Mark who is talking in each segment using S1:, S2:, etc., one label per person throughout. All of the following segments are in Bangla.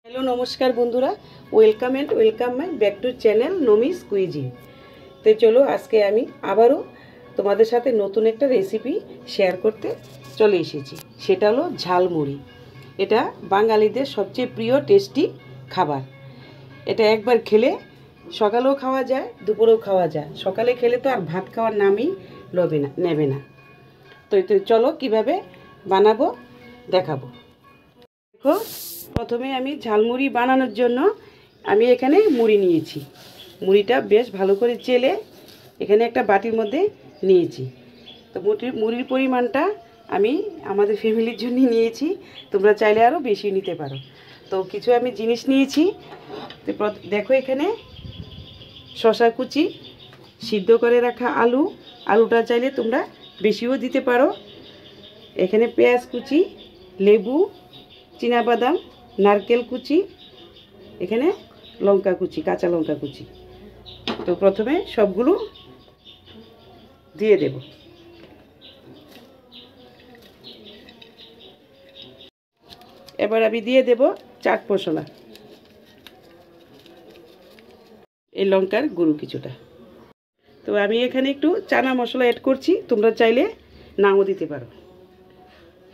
S1: हेलो नमस्कार बंधुरा welcome and welcome my back to channel नमिस कुइजिन। तो चलो आज के आमी आबारो तुम्हादेर साथे नतून एक रेसिपि शेयर करते चले एसेछि। सेटा हलो झालमुड़ी। एटा बांगालीदेर सबचेये प्रिय टेस्टी खाबार। एटा एकबार खेले सकालेও खावा जाए दुपुरेও खावा जाए। सकाले खेले तो आर भात खाওয়ার नामই नेবে ना। तो चलो किभाबे बानाबो देखाबो। देखो प्रथमे आमी झालमुड़ी बानानोर जोन्नो आमी एखाने मुड़ी निয়েছি। मुड़ीटा बेश भालो करे चेले एखाने एकटा बाटिर मধ্যে নিয়েছি। तो मुड़िर परिमाणटा आमी आमादेर फैमिलिर जोन्नो निয়েছি। তোমরা চাইলে আরো বেশি নিতে পারো। তো কিছু আমি জিনিস নিয়েছি। তো দেখো এখানে শসা কুচি, সিদ্ধ করে রাখা আলু, আলুটা চাইলে তোমরা বেশিও দিতে পারো। এখানে পেঁয়াজ কুচি, লেবু, চীনাবাদাম, नारकेल कुचि, एखाने लंका कुचि, काँचा लंका कुचि। तो प्रथमे सबगुलो दिए देब। एबार आमी दिए देब चाट मशला, এই লঙ্কার গুঁড়ো কিছুটা। তো আমি এখানে একটু চানা মশলা অ্যাড করছি, তোমরা চাইলে নাও দিতে পারো,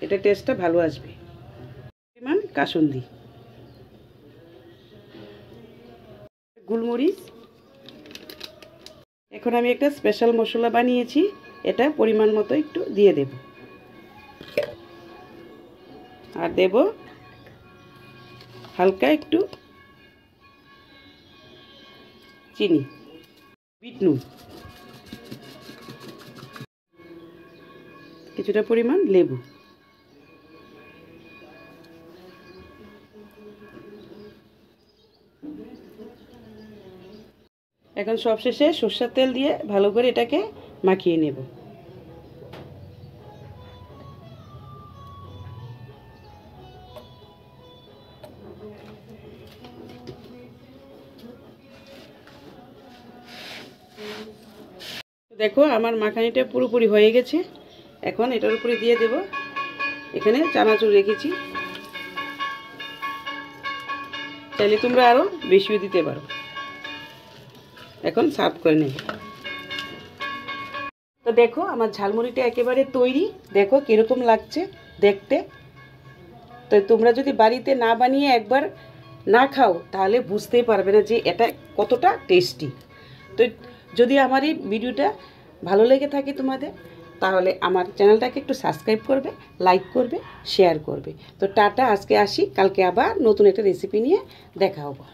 S1: এটা টেস্টটা ভালো আসবে। পরিমাণ কাসুন্দি, গোলমরিচ। এখন আমি একটা স্পেশাল মশলা বানিয়েছি, এটা পরিমাণ মতো একটু দিয়ে দেব। আর দেব হালকা একটু চিনি, বিট নুন, কিছুটা পরিমাণ লেবু। এখন সবশেষে সরষের তেল দিয়ে ভালো করে এটাকে মাখিয়ে নেব। দেখো আমার মাখানিটা পুরোপুরি হয়ে গেছে। এখন এটার উপরে দিয়ে দেব, এখানে চানাচুর রেখেছি, চাইলে তোমরা আরো বেশিও দিতে পারো। এখন সার্ভ করে নেব। তো দেখো আমার ঝালমুড়িটা একেবারে তৈরি। দেখো কিরকম লাগছে দেখতে। তো তোমরা যদি বাড়িতে না বানিয়ে একবার না খাও তাহলে বুঝতেই পারবে না যে এটা কতটা টেস্টি। তো যদি আমার এই ভিডিওটা ভালো লেগে থাকে তোমাদের, তাহলে আমার চ্যানেলটাকে একটু সাবস্ক্রাইব করবে, লাইক করবে, শেয়ার করবে। তো টাটা, আজকে আসি, কালকে আবার নতুন একটা রেসিপি নিয়ে দেখা হবে।